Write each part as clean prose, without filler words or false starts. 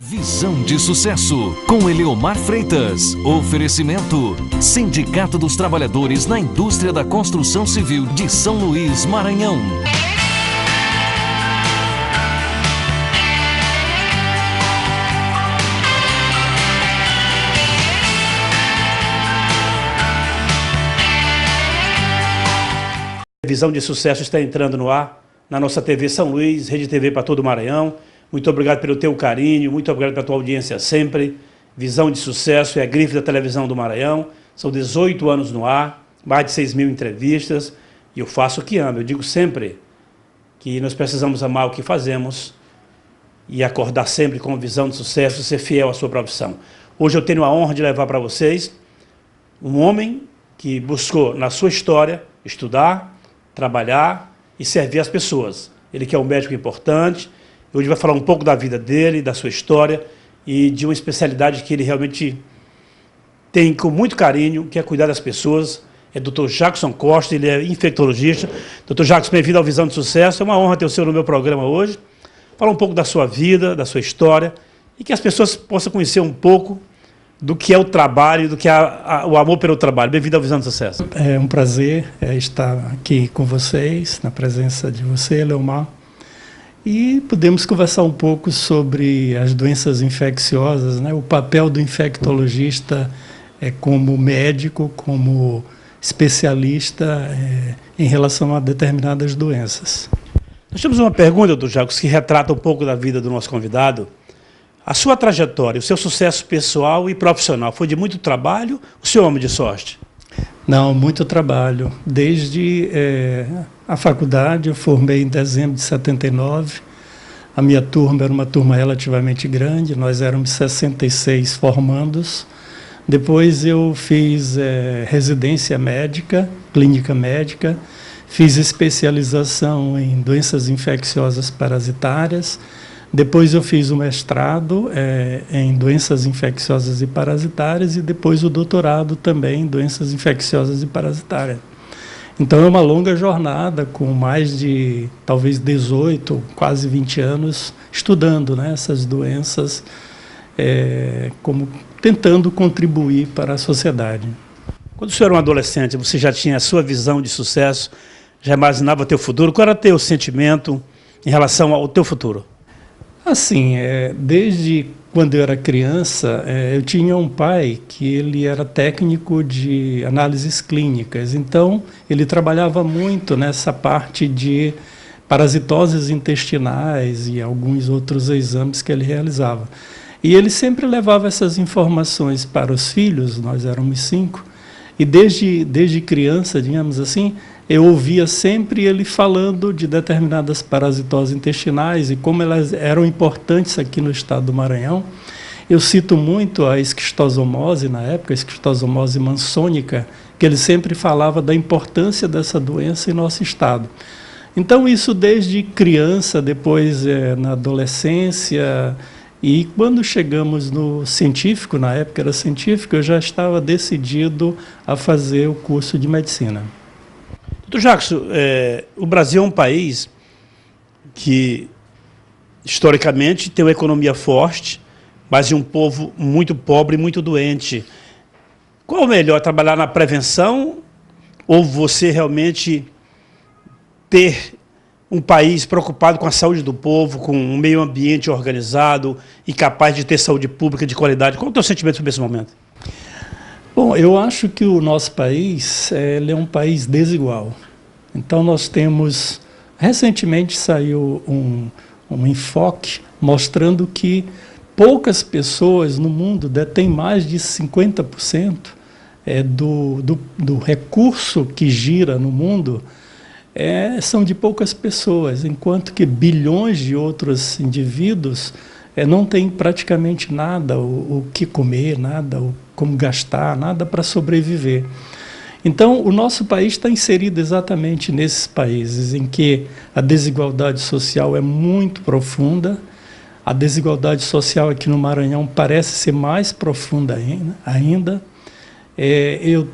Visão de Sucesso, com Eleomar Freitas. Oferecimento: Sindicato dos Trabalhadores na Indústria da Construção Civil de São Luís, Maranhão. Visão de Sucesso está entrando no ar na nossa TV São Luís, Rede TV para todo o Maranhão. Muito obrigado pelo teu carinho, muito obrigado pela tua audiência sempre. Visão de Sucesso é a grife da televisão do Maranhão. São 18 anos no ar, mais de 6.000 entrevistas. E eu faço o que amo. Eu digo sempre que nós precisamos amar o que fazemos e acordar sempre com visão de sucesso, ser fiel à sua profissão. Hoje eu tenho a honra de levar para vocês um homem que buscou, na sua história, estudar, trabalhar e servir as pessoas. Ele que é um médico importante. Hoje vai falar um pouco da vida dele, da sua história e de uma especialidade que ele realmente tem com muito carinho, que é cuidar das pessoas. É o Dr. Jackson Costa, ele é infectologista. Dr. Jackson, bem-vindo ao Visão de Sucesso. É uma honra ter o senhor no meu programa hoje. Falar um pouco da sua vida, da sua história e que as pessoas possam conhecer um pouco do que é o trabalho, do que é o amor pelo trabalho. Bem-vindo ao Visão de Sucesso. É um prazer estar aqui com vocês, na presença de você, Eleomar. E podemos conversar um pouco sobre as doenças infecciosas, né? O papel do infectologista como médico, como especialista em relação a determinadas doenças. Nós temos uma pergunta, Dr. Jacos, que retrata um pouco da vida do nosso convidado. A sua trajetória, o seu sucesso pessoal e profissional, foi de muito trabalho ou o senhor é homem de sorte? Não, muito trabalho. Desde a faculdade, eu formei em dezembro de 79. A minha turma era uma turma relativamente grande, nós éramos 66 formandos. Depois eu fiz residência médica, clínica médica, fiz especialização em doenças infecciosas parasitárias. Depois eu fiz o mestrado em doenças infecciosas e parasitárias e depois o doutorado também em doenças infecciosas e parasitárias. Então é uma longa jornada com mais de talvez 18, quase 20 anos estudando, né, essas doenças, como tentando contribuir para a sociedade. Quando o senhor era um adolescente, você já tinha a sua visão de sucesso, já imaginava o teu futuro? Qual era o teu sentimento em relação ao teu futuro? Assim, desde quando eu era criança, eu tinha um pai que ele era técnico de análises clínicas, então ele trabalhava muito nessa parte de parasitoses intestinais e alguns outros exames que ele realizava. E ele sempre levava essas informações para os filhos, nós éramos 5, e desde criança, digamos assim, eu ouvia sempre ele falando de determinadas parasitoses intestinais e como elas eram importantes aqui no estado do Maranhão. Eu cito muito a esquistossomose, na época, a esquistossomose mansônica, que ele sempre falava da importância dessa doença em nosso estado. Então, isso desde criança, depois na adolescência, e quando chegamos no científico, na época era científico, eu já estava decidido a fazer o curso de medicina. Dr. Jackson, o Brasil é um país que, historicamente, tem uma economia forte, mas de um povo muito pobre e muito doente. Qual é o melhor, trabalhar na prevenção ou você realmente ter um país preocupado com a saúde do povo, com um meio ambiente organizado e capaz de ter saúde pública de qualidade? Qual é o teu sentimento sobre esse momento? Bom, eu acho que o nosso país ele é um país desigual. Então nós temos, recentemente saiu um enfoque mostrando que poucas pessoas no mundo detêm mais de 50% do recurso que gira no mundo, são de poucas pessoas, enquanto que bilhões de outros indivíduos não têm praticamente nada o que comer, nada como gastar, nada para sobreviver. Então, o nosso país está inserido exatamente nesses países em que a desigualdade social é muito profunda. A desigualdade social aqui no Maranhão parece ser mais profunda ainda. Eu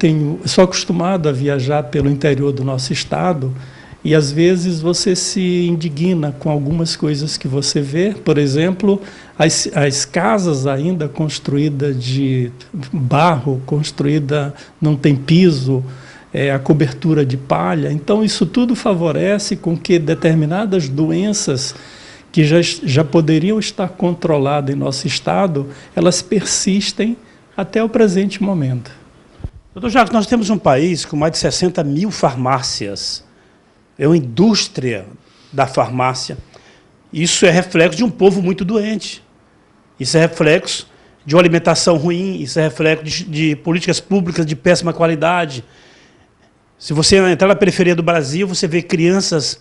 sou acostumado a viajar pelo interior do nosso estado e às vezes você se indigna com algumas coisas que você vê. Por exemplo, as casas ainda construídas de barro, não tem piso, a cobertura de palha. Então isso tudo favorece com que determinadas doenças que já poderiam estar controladas em nosso estado, elas persistem até o presente momento. Doutor Jacques, nós temos um país com mais de 60 mil farmácias. É uma indústria da farmácia. Isso é reflexo de um povo muito doente. Isso é reflexo de uma alimentação ruim, isso é reflexo de políticas públicas de péssima qualidade. Se você entrar na periferia do Brasil, você vê crianças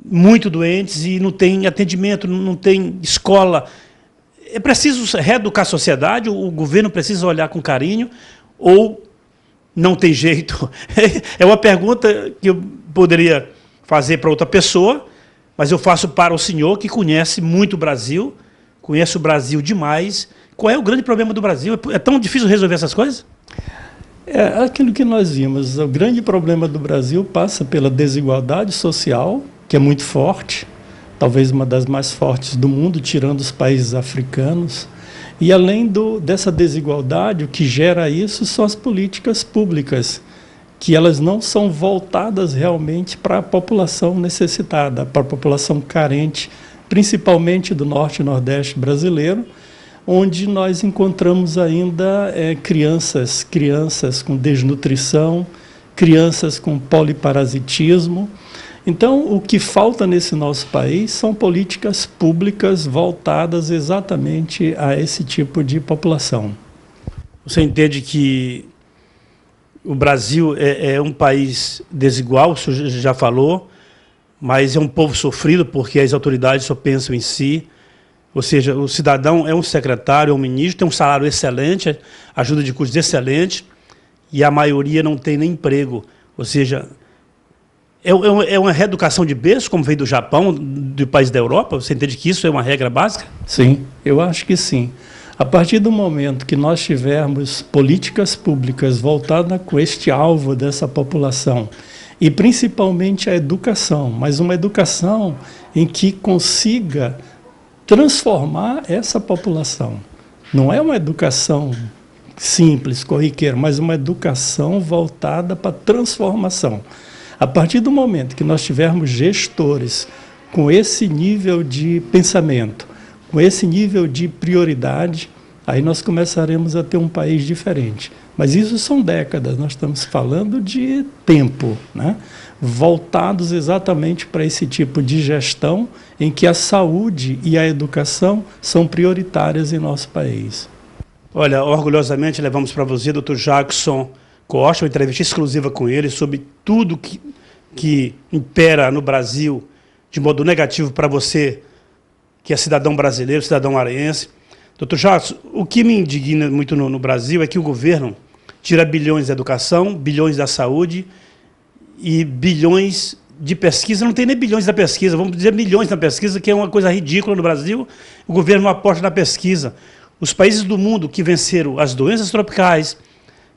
muito doentes e não tem atendimento, não tem escola. É preciso reeducar a sociedade, o governo precisa olhar com carinho, ou não tem jeito? É uma pergunta que eu poderia fazer para outra pessoa, mas eu faço para o senhor, que conhece muito o Brasil, conhece o Brasil demais. Qual é o grande problema do Brasil? É tão difícil resolver essas coisas? É aquilo que nós vimos. O grande problema do Brasil passa pela desigualdade social, que é muito forte, talvez uma das mais fortes do mundo, tirando os países africanos. E além dessa desigualdade, o que gera isso são as políticas públicas, que elas não são voltadas realmente para a população necessitada, para a população carente, principalmente do norte e nordeste brasileiro, onde nós encontramos ainda crianças com desnutrição, crianças com poliparasitismo. Então, o que falta nesse nosso país são políticas públicas voltadas exatamente a esse tipo de população. Você entende que o Brasil é um país desigual, o senhor já falou, mas é um povo sofrido porque as autoridades só pensam em si. Ou seja, o cidadão é um secretário, é um ministro, tem um salário excelente, ajuda de custos excelente, e a maioria não tem nem emprego. Ou seja, é uma reeducação de berço, como veio do Japão, do país da Europa? Você entende que isso é uma regra básica? Sim, eu acho que sim. A partir do momento que nós tivermos políticas públicas voltadas com este alvo dessa população, e principalmente a educação, mas uma educação em que consiga transformar essa população. Não é uma educação simples, corriqueira, mas uma educação voltada para transformação. A partir do momento que nós tivermos gestores com esse nível de pensamento, com esse nível de prioridade, aí nós começaremos a ter um país diferente. Mas isso são décadas, nós estamos falando de tempo, né? Voltados exatamente para esse tipo de gestão em que a saúde e a educação são prioritárias em nosso país. Olha, orgulhosamente levamos para você, Dr. Jackson Costa, uma entrevista exclusiva com ele sobre tudo que impera no Brasil de modo negativo para você, que é cidadão brasileiro, cidadão maranhense. Dr. Jackson, o que me indigna muito no Brasil é que o governo tira bilhões da educação, bilhões da saúde e bilhões de pesquisa. Não tem nem bilhões da pesquisa, vamos dizer milhões na pesquisa, que é uma coisa ridícula no Brasil. O governo não aposta na pesquisa. Os países do mundo que venceram as doenças tropicais,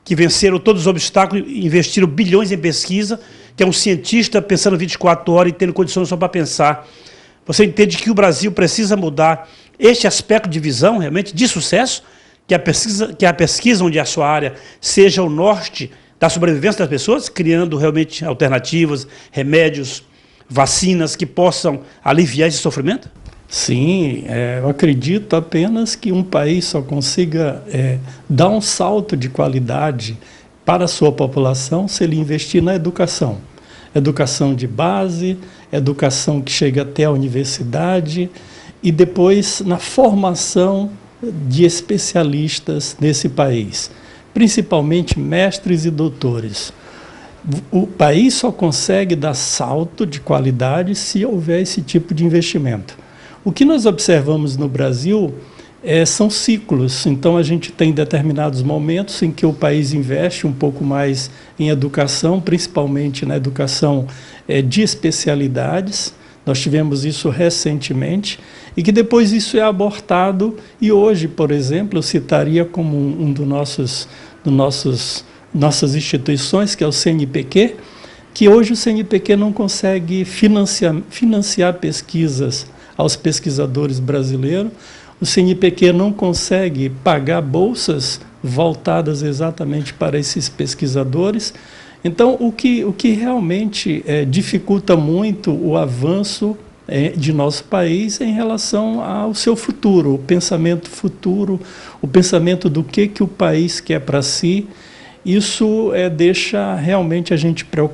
que venceram todos os obstáculos, investiram bilhões em pesquisa, que é um cientista pensando 24 horas e tendo condições só para pensar. Você entende que o Brasil precisa mudar este aspecto de visão, realmente, de sucesso, que a pesquisa onde é a sua área seja o norte da sobrevivência das pessoas, criando realmente alternativas, remédios, vacinas que possam aliviar esse sofrimento? Sim, eu acredito apenas que um país só consiga dar um salto de qualidade para a sua população se ele investir na educação. Educação de base, educação que chega até a universidade e depois na formação de especialistas nesse país, principalmente mestres e doutores. O país só consegue dar salto de qualidade se houver esse tipo de investimento. O que nós observamos no Brasil são ciclos. Então, a gente tem determinados momentos em que o país investe um pouco mais em educação, principalmente na educação de especialidades. Nós tivemos isso recentemente, e que depois isso é abortado. E hoje, por exemplo, eu citaria como um dos nossas instituições, que é o CNPq, que hoje o CNPq não consegue financiar pesquisas aos pesquisadores brasileiros, o CNPq não consegue pagar bolsas voltadas exatamente para esses pesquisadores. Então, o que realmente dificulta muito o avanço de nosso país em relação ao seu futuro, o pensamento do que o país quer para si. Isso deixa realmente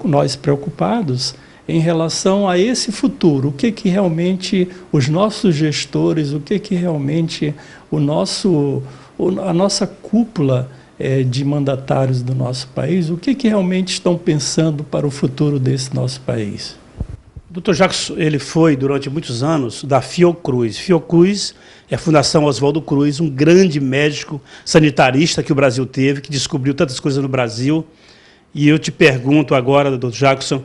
nós preocupados em relação a esse futuro, o que realmente os nossos gestores, o que realmente a nossa cúpula de mandatários do nosso país, o que realmente estão pensando para o futuro desse nosso país. O Dr. Jackson, ele foi, durante muitos anos, da Fiocruz. Fiocruz é a Fundação Oswaldo Cruz, um grande médico sanitarista que o Brasil teve, que descobriu tantas coisas no Brasil. E eu te pergunto agora, Dr. Jackson,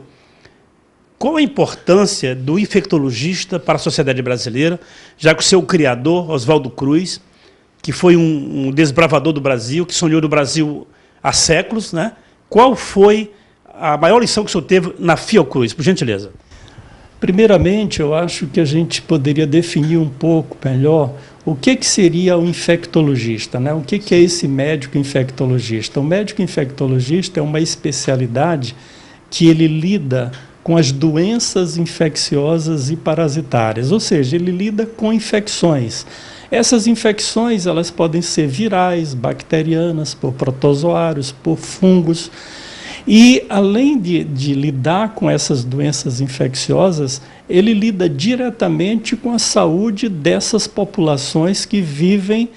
qual a importância do infectologista para a sociedade brasileira, já que o seu criador, Oswaldo Cruz, que foi um desbravador do Brasil, que sonhou no Brasil há séculos, né? Qual foi a maior lição que o senhor teve na Fiocruz, por gentileza? Primeiramente, eu acho que a gente poderia definir um pouco melhor o que seria o infectologista, né? O que é esse médico infectologista? O médico infectologista é uma especialidade que ele lida com as doenças infecciosas e parasitárias, ou seja, ele lida com infecções. Essas infecções elas podem ser virais, bacterianas, por protozoários, por fungos. E, além de lidar com essas doenças infecciosas, ele lida diretamente com a saúde dessas populações que vivem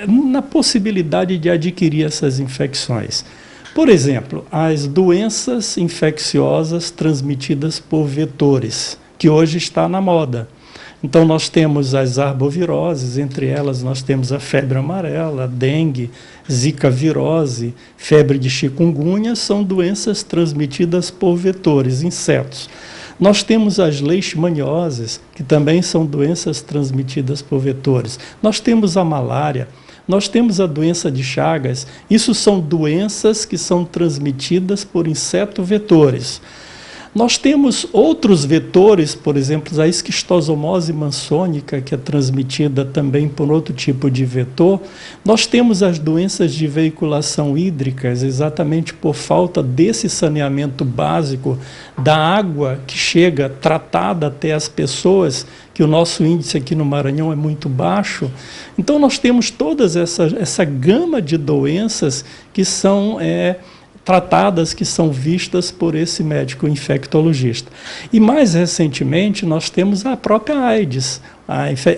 na possibilidade de adquirir essas infecções. Por exemplo, as doenças infecciosas transmitidas por vetores, que hoje está na moda. Então, nós temos as arboviroses, entre elas nós temos a febre amarela, a dengue, zika virose, febre de chikungunya, são doenças transmitidas por vetores, insetos. Nós temos as leishmanioses, que também são doenças transmitidas por vetores. Nós temos a malária, nós temos a doença de Chagas, isso são doenças que são transmitidas por inseto-vetores. Nós temos outros vetores, por exemplo, a esquistosomose mansônica, que é transmitida também por outro tipo de vetor. Nós temos as doenças de veiculação hídricas, exatamente por falta desse saneamento básico da água que chega tratada até as pessoas, que o nosso índice aqui no Maranhão é muito baixo. Então, nós temos toda essa gama de doenças que são tratadas, que são vistas por esse médico infectologista. E mais recentemente nós temos a própria AIDS,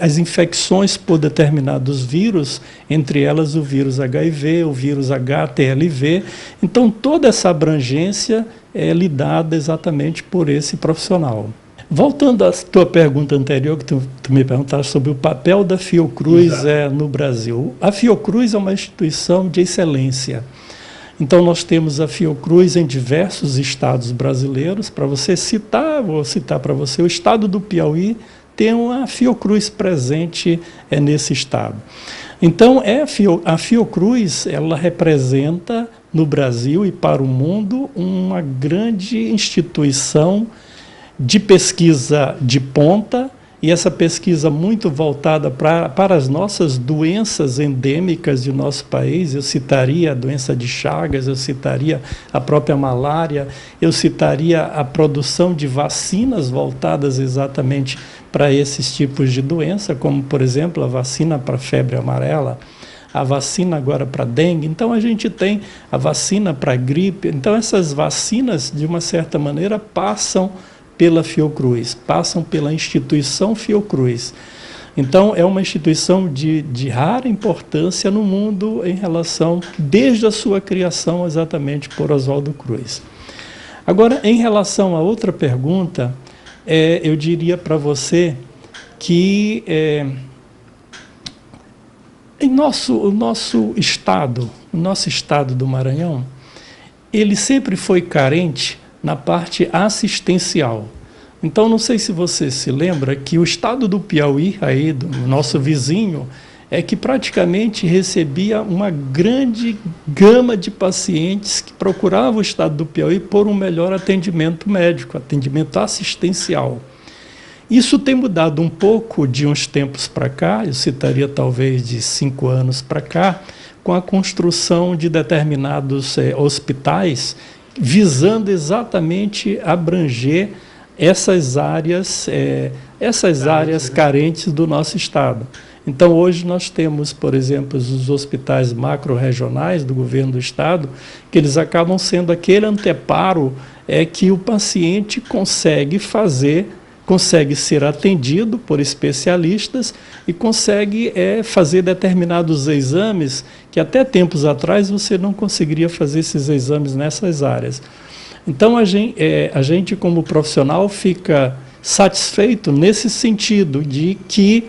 as infecções por determinados vírus, entre elas o vírus HIV, o vírus HTLV. Então toda essa abrangência é lidada exatamente por esse profissional. Voltando à tua pergunta anterior, que tu me perguntaste sobre o papel da Fiocruz no Brasil. A Fiocruz é uma instituição de excelência. Então, nós temos a Fiocruz em diversos estados brasileiros. Para você citar, vou citar para você, o estado do Piauí tem uma Fiocruz presente nesse estado. Então, a Fiocruz, ela representa no Brasil e para o mundo uma grande instituição de pesquisa de ponta, e essa pesquisa muito voltada para as nossas doenças endêmicas do nosso país. Eu citaria a doença de Chagas, eu citaria a própria malária, eu citaria a produção de vacinas voltadas exatamente para esses tipos de doença, como, por exemplo, a vacina para febre amarela, a vacina agora para dengue. Então, a gente tem a vacina para gripe. Então, essas vacinas, de uma certa maneira, passam pela Fiocruz, passam pela instituição Fiocruz. Então, é uma instituição de rara importância no mundo em relação, desde a sua criação, exatamente por Oswaldo Cruz. Agora, em relação a outra pergunta, eu diria para você que o nosso estado do Maranhão, ele sempre foi carente na parte assistencial. Então, não sei se você se lembra que o estado do Piauí, aí, do nosso vizinho, é que praticamente recebia uma grande gama de pacientes que procuravam o estado do Piauí por um melhor atendimento médico, atendimento assistencial. Isso tem mudado um pouco de uns tempos para cá, eu citaria talvez de 5 anos para cá, com a construção de determinados hospitais, visando exatamente abranger essas áreas carentes do nosso estado. Então, hoje nós temos, por exemplo, os hospitais macro-regionais do governo do estado, que eles acabam sendo aquele anteparo que o paciente consegue ser atendido por especialistas e consegue fazer determinados exames que até tempos atrás você não conseguiria fazer esses exames nessas áreas. Então, a gente como profissional fica satisfeito nesse sentido de que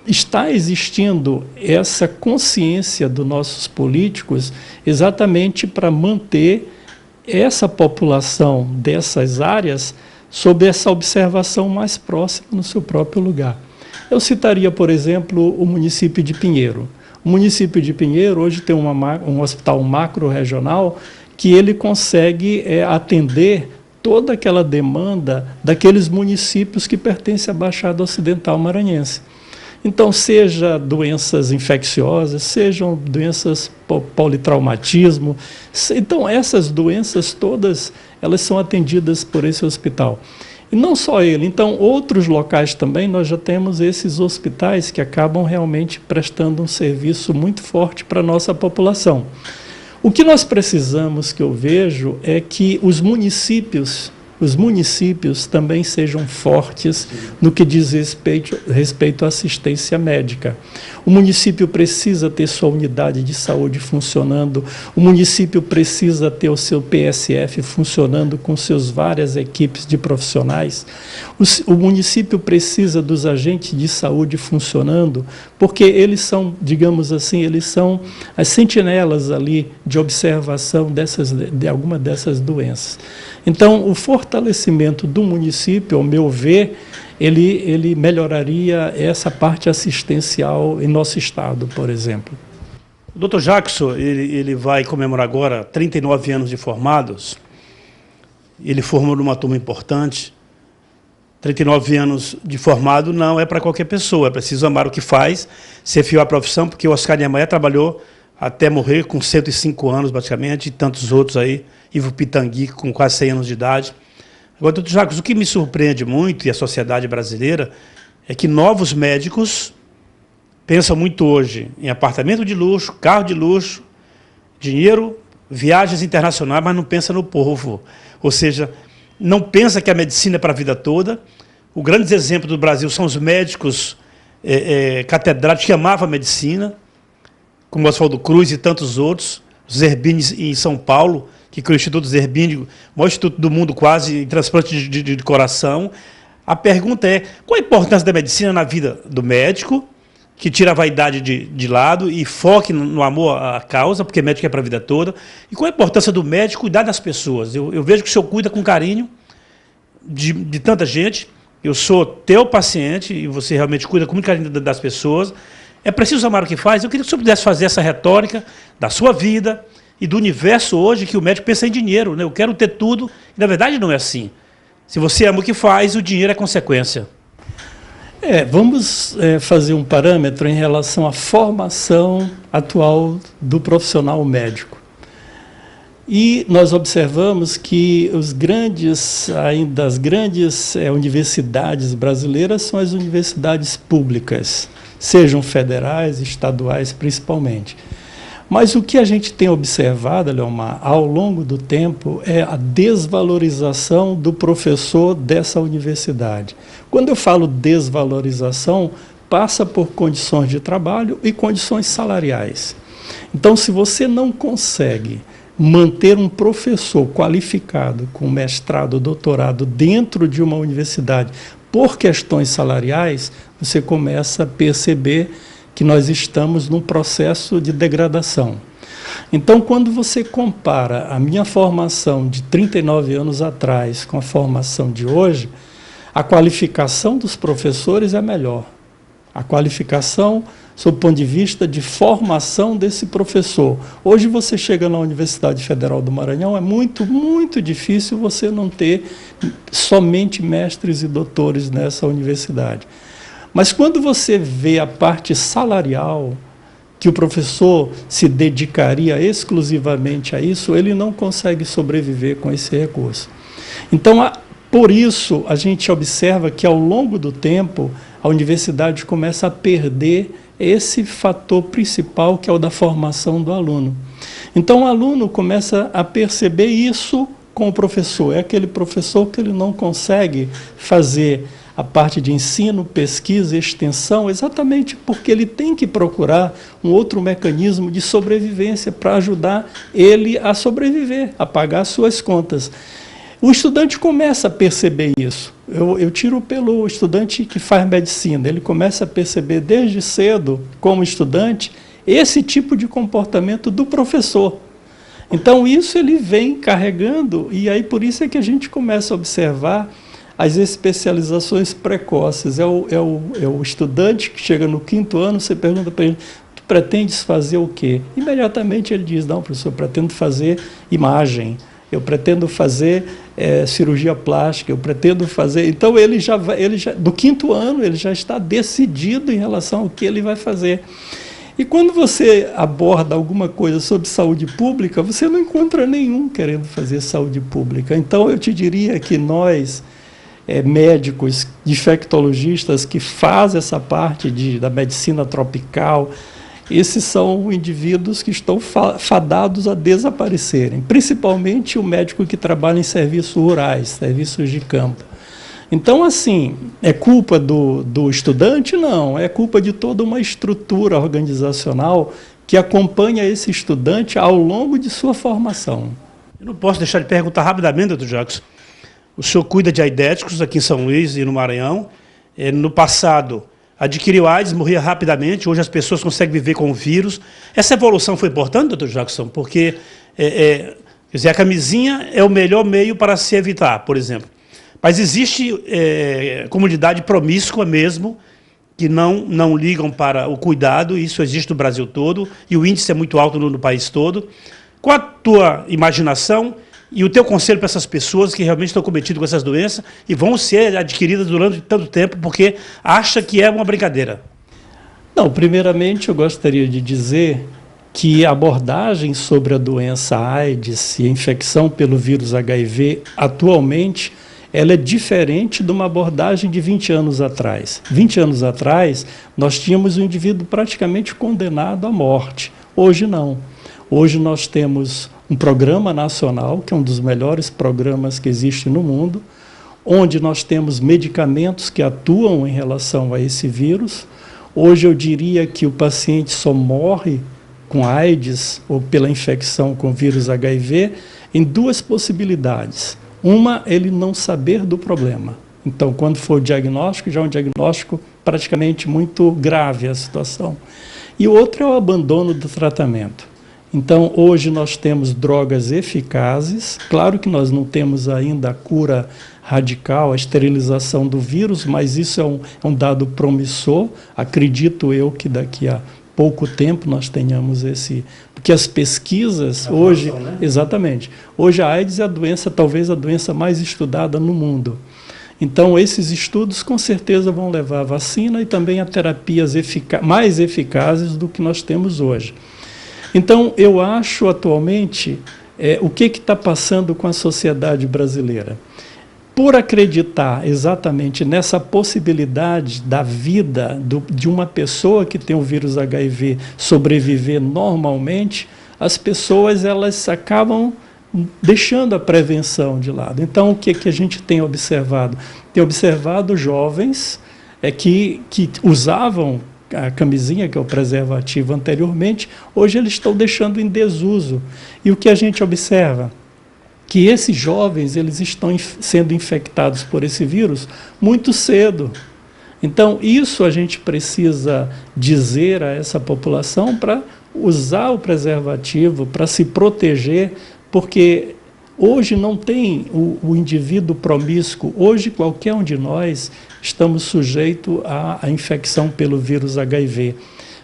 está existindo essa consciência dos nossos políticos exatamente para manter essa população dessas áreas sob essa observação mais próxima no seu próprio lugar. Eu citaria, por exemplo, o município de Pinheiro. O município de Pinheiro hoje tem um hospital macro-regional que ele consegue atender toda aquela demanda daqueles municípios que pertencem à Baixada Ocidental Maranhense. Então, seja doenças infecciosas, sejam doenças politraumatismo, então essas doenças todas, elas são atendidas por esse hospital. E não só ele, então outros locais também nós já temos esses hospitais que acabam realmente prestando um serviço muito forte para a nossa população. O que nós precisamos, que eu vejo, é que os municípios também sejam fortes no que diz respeito à assistência médica. O município precisa ter sua unidade de saúde funcionando, o município precisa ter o seu PSF funcionando com suas várias equipes de profissionais, o município precisa dos agentes de saúde funcionando, porque eles são, digamos assim, eles são as sentinelas ali de observação de alguma dessas doenças. Então, o fortalecimento do município, ao meu ver, ele melhoraria essa parte assistencial em nosso estado, por exemplo. O Dr. Jackson, ele vai comemorar agora 39 anos de formados. Ele formou numa turma importante. 39 anos de formado não é para qualquer pessoa, é preciso amar o que faz, ser fiel à profissão, porque o Oscar Niemeyer trabalhou até morrer com 105 anos, praticamente, e tantos outros aí, Ivo Pitangui, com quase 100 anos de idade. Agora, doutor Jacques, o que me surpreende muito, e a sociedade brasileira, é que novos médicos pensam muito hoje em apartamento de luxo, carro de luxo, dinheiro, viagens internacionais, mas não pensa no povo. Ou seja, não pensa que a medicina é para a vida toda. O grande exemplo do Brasil são os médicos catedráticos que amavam a medicina, como Oswaldo Cruz e tantos outros, os Zerbini em São Paulo, que criou o Instituto Zerbini, o maior instituto do mundo quase em transplante de coração. A pergunta é, qual a importância da medicina na vida do médico, que tira a vaidade de lado e foque no amor à causa, porque médico é para a vida toda, e qual a importância do médico cuidar das pessoas? Eu vejo que o senhor cuida com carinho de tanta gente, eu sou teu paciente e você realmente cuida com muito carinho das pessoas. É preciso amar o que faz. Eu queria que o senhor pudesse fazer essa retórica da sua vida e do universo hoje, que o médico pensa em dinheiro, né? Eu quero ter tudo, e na verdade não é assim. Se você ama o que faz, o dinheiro é consequência. Vamos fazer um parâmetro em relação à formação atual do profissional médico. E nós observamos que as grandes universidades brasileiras são as universidades públicas, sejam federais, estaduais principalmente. Mas o que a gente tem observado, Leomar, ao longo do tempo, é a desvalorização do professor dessa universidade. Quando eu falo desvalorização, passa por condições de trabalho e condições salariais. Então, se você não consegue manter um professor qualificado com mestrado, doutorado dentro de uma universidade por questões salariais, você começa a perceber que nós estamos num processo de degradação. Então, quando você compara a minha formação de 39 anos atrás com a formação de hoje, a qualificação dos professores é melhor. a qualificação sob o ponto de vista de formação desse professor. Hoje você chega na Universidade Federal do Maranhão, é muito, muito difícil você não ter somente mestres e doutores nessa universidade. Mas quando você vê a parte salarial, que o professor se dedicaria exclusivamente a isso, ele não consegue sobreviver com esse recurso. Então, por isso, a gente observa que, ao longo do tempo, a universidade começa a perder esse fator principal, que é o da formação do aluno. Então, o aluno começa a perceber isso com o professor. É aquele professor que ele não consegue fazer a parte de ensino, pesquisa e extensão, exatamente porque ele tem que procurar um outro mecanismo de sobrevivência para ajudar ele a sobreviver, a pagar suas contas. O estudante começa a perceber isso. Eu tiro pelo estudante que faz medicina. Ele começa a perceber desde cedo, como estudante, esse tipo de comportamento do professor. Então, isso ele vem carregando, e aí por isso é que a gente começa a observar as especializações precoces. É o estudante que chega no 5º ano, você pergunta para ele: tu pretendes fazer o quê? Imediatamente ele diz: não, professor, eu pretendo fazer imagem, eu pretendo fazer cirurgia plástica, eu pretendo fazer... Então, ele já do 5º ano, ele já está decidido em relação ao que ele vai fazer. E quando você aborda alguma coisa sobre saúde pública, você não encontra nenhum querendo fazer saúde pública. Então, eu te diria que nós, médicos, infectologistas, que fazem essa parte da medicina tropical, esses são indivíduos que estão fadados a desaparecerem, principalmente o médico que trabalha em serviços rurais, serviços de campo. Então, assim, é culpa do estudante? Não, é culpa de toda uma estrutura organizacional que acompanha esse estudante ao longo de sua formação. Eu não posso deixar de perguntar rapidamente, doutor Jackson. O senhor cuida de aidéticos aqui em São Luís e no Maranhão. No passado, adquiriu AIDS, morria rapidamente. Hoje as pessoas conseguem viver com o vírus. Essa evolução foi importante, doutor Jackson, porque quer dizer, a camisinha é o melhor meio para se evitar, por exemplo. Mas existe comunidade promíscua mesmo, que não ligam para o cuidado. Isso existe no Brasil todo, e o índice é muito alto no país todo. Qual a tua imaginação e o teu conselho para essas pessoas que realmente estão cometidas com essas doenças e vão ser adquiridas durante tanto tempo porque acha que é uma brincadeira? Não, primeiramente eu gostaria de dizer que a abordagem sobre a doença AIDS e a infecção pelo vírus HIV atualmente ela é diferente de uma abordagem de 20 anos atrás. 20 anos atrás nós tínhamos um indivíduo praticamente condenado à morte. Hoje não. Hoje nós temos um programa nacional, que é um dos melhores programas que existe no mundo, onde nós temos medicamentos que atuam em relação a esse vírus. Hoje eu diria que o paciente só morre com AIDS ou pela infecção com vírus HIV em duas possibilidades. Uma, ele não saber do problema. Então, quando for o diagnóstico, já é um diagnóstico praticamente muito grave a situação. E o outro é o abandono do tratamento. Então, hoje nós temos drogas eficazes. Claro que nós não temos ainda a cura radical, a esterilização do vírus, mas isso é um dado promissor. Acredito eu que daqui a pouco tempo nós tenhamos esse... Porque as pesquisas hoje... Né? Exatamente. Hoje a AIDS é a doença, talvez a doença mais estudada no mundo. Então, esses estudos com certeza vão levar a vacina e também a terapias mais eficazes do que nós temos hoje. Então, eu acho atualmente o que está passando com a sociedade brasileira. Por acreditar exatamente nessa possibilidade da vida de uma pessoa que tem o vírus HIV sobreviver normalmente, as pessoas elas acabam deixando a prevenção de lado. Então, o que a gente tem observado? Tem observado jovens que usavam a camisinha, que é o preservativo anteriormente, hoje eles estão deixando em desuso. E o que a gente observa? Que esses jovens eles estão sendo infectados por esse vírus muito cedo. Então, isso a gente precisa dizer a essa população para usar o preservativo, para se proteger, porque Hoje não tem o indivíduo promíscuo. Hoje, qualquer um de nós estamos sujeitos à infecção pelo vírus HIV.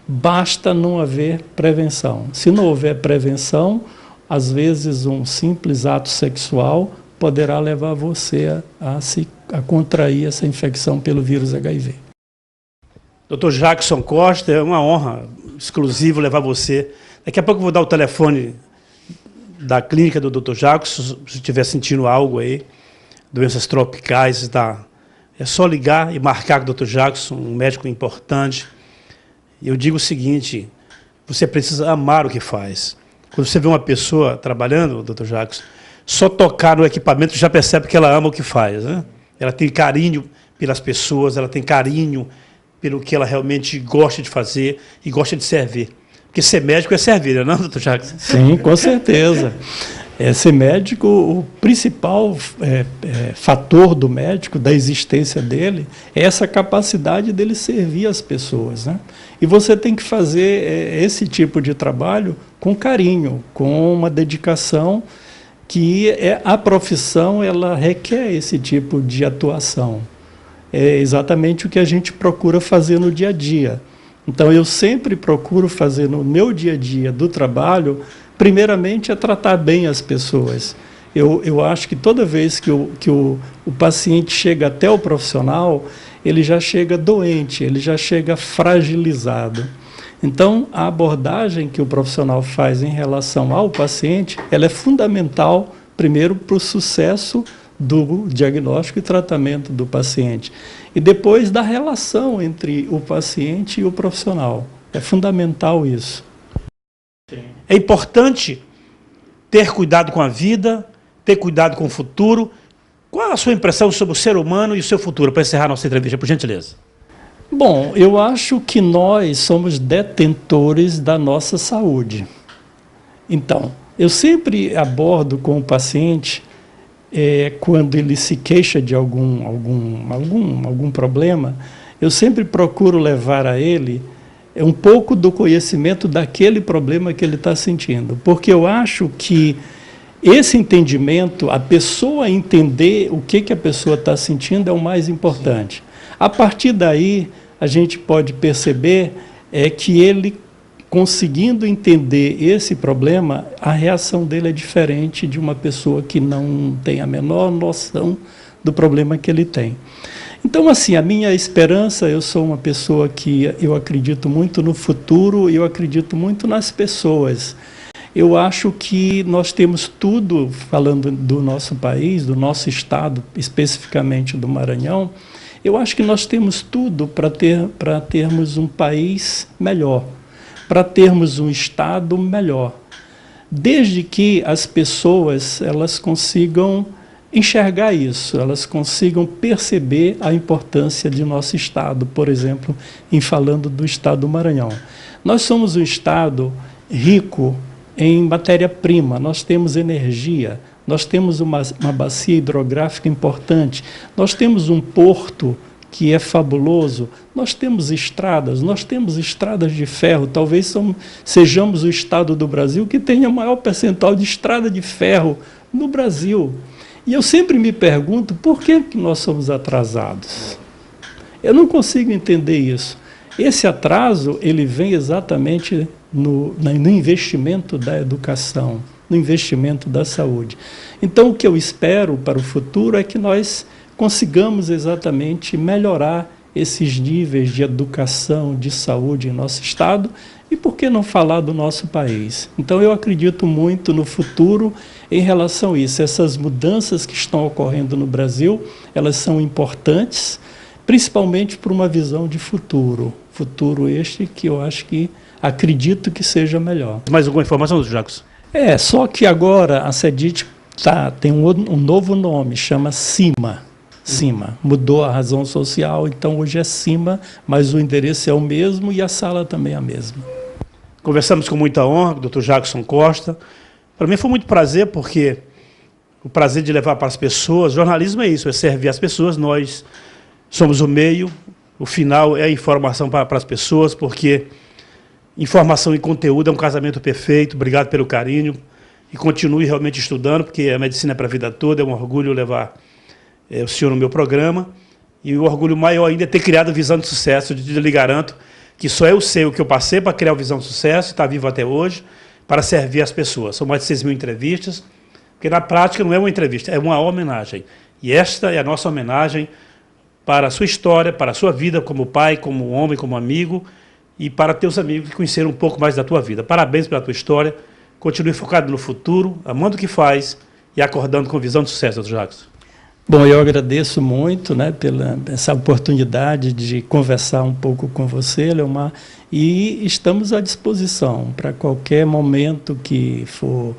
Basta não haver prevenção. Se não houver prevenção, às vezes um simples ato sexual poderá levar você a contrair essa infecção pelo vírus HIV. Dr. Jackson Costa, é uma honra exclusiva levar você. Daqui a pouco eu vou dar o telefone da clínica do Dr. Jackson, se estiver sentindo algo aí, doenças tropicais, tá? É só ligar e marcar com o Dr. Jackson, um médico importante. E eu digo o seguinte, você precisa amar o que faz. Quando você vê uma pessoa trabalhando, Dr. Jackson, só tocar no equipamento já percebe que ela ama o que faz, né? Ela tem carinho pelas pessoas, ela tem carinho pelo que ela realmente gosta de fazer e gosta de servir. Porque ser médico é servir, não é, doutor Jackson? Sim, com certeza. Ser médico, o principal fator do médico, da existência dele, é essa capacidade dele servir as pessoas, né? E você tem que fazer esse tipo de trabalho com carinho, com uma dedicação, que a profissão ela requer esse tipo de atuação. É exatamente o que a gente procura fazer no dia a dia. Então, eu sempre procuro fazer no meu dia a dia do trabalho, primeiramente, é tratar bem as pessoas. Eu acho que toda vez que o paciente chega até o profissional, ele já chega doente, ele já chega fragilizado. Então, a abordagem que o profissional faz em relação ao paciente, ela é fundamental, primeiro, para o sucesso do diagnóstico e tratamento do paciente. E depois da relação entre o paciente e o profissional. É fundamental isso. É importante ter cuidado com a vida, ter cuidado com o futuro. Qual a sua impressão sobre o ser humano e o seu futuro, para encerrar nossa entrevista, por gentileza? Bom, eu acho que nós somos detentores da nossa saúde. Então, eu sempre abordo com o paciente, quando ele se queixa de algum problema, eu sempre procuro levar a ele um pouco do conhecimento daquele problema que ele está sentindo. Porque eu acho que esse entendimento, a pessoa entender o que a pessoa está sentindo é o mais importante. A partir daí, a gente pode perceber que ele, conseguindo entender esse problema, a reação dele é diferente de uma pessoa que não tem a menor noção do problema que ele tem. Então, assim, a minha esperança, eu sou uma pessoa que eu acredito muito no futuro e eu acredito muito nas pessoas. Eu acho que nós temos tudo, falando do nosso país, do nosso estado, especificamente do Maranhão, eu acho que nós temos tudo para termos um país melhor, para termos um estado melhor, desde que as pessoas elas consigam enxergar isso, elas consigam perceber a importância de nosso estado, por exemplo, em falando do estado do Maranhão. Nós somos um estado rico em matéria-prima, nós temos energia, nós temos uma bacia hidrográfica importante, nós temos um porto que é fabuloso, nós temos estradas de ferro, talvez sejamos o estado do Brasil que tenha o maior percentual de estrada de ferro no Brasil. E eu sempre me pergunto, por que nós somos atrasados? Eu não consigo entender isso. Esse atraso, ele vem exatamente no investimento da educação, no investimento da saúde. Então, o que eu espero para o futuro é que nós consigamos exatamente melhorar esses níveis de educação, de saúde em nosso estado e, por que não falar do nosso país? Então, eu acredito muito no futuro em relação a isso. Essas mudanças que estão ocorrendo no Brasil, elas são importantes, principalmente por uma visão de futuro. Futuro este que eu acho que, acredito que seja melhor. Mais alguma informação, Dr. Jackson? Só que agora a CEDIT tem um novo nome, chama CIMA. CIMA. Mudou a razão social, então hoje é CIMA, mas o endereço é o mesmo e a sala também é a mesma. Conversamos com muita honra com o Dr. Jackson Costa. Para mim foi muito prazer, porque o prazer de levar para as pessoas, jornalismo é isso, é servir as pessoas, nós somos o meio, o final é a informação para as pessoas, porque informação e conteúdo é um casamento perfeito. Obrigado pelo carinho. e continue realmente estudando, porque a medicina é para a vida toda. É um orgulho levar o senhor no meu programa. E o orgulho maior ainda é ter criado a Visão de Sucesso. Eu lhe garanto que só eu sei o que eu passei para criar a Visão de Sucesso, está vivo até hoje, para servir as pessoas. São mais de 6.000 entrevistas, porque na prática não é uma entrevista, é uma homenagem. E esta é a nossa homenagem para a sua história, para a sua vida como pai, como homem, como amigo, e para teus amigos que conheceram um pouco mais da tua vida. Parabéns pela tua história. Continue focado no futuro, amando o que faz e acordando com visão de sucesso, Dr. Jackson. Bom, eu agradeço muito, né, pela essa oportunidade de conversar um pouco com você, Leomar, e estamos à disposição para qualquer momento que for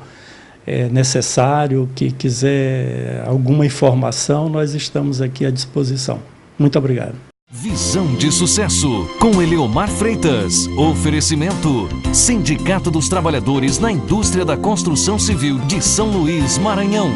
necessário, que quiser alguma informação, nós estamos aqui à disposição. Muito obrigado. Visão de Sucesso, com Eleomar Freitas. Oferecimento: Sindicato dos Trabalhadores na Indústria da Construção Civil de São Luís, Maranhão.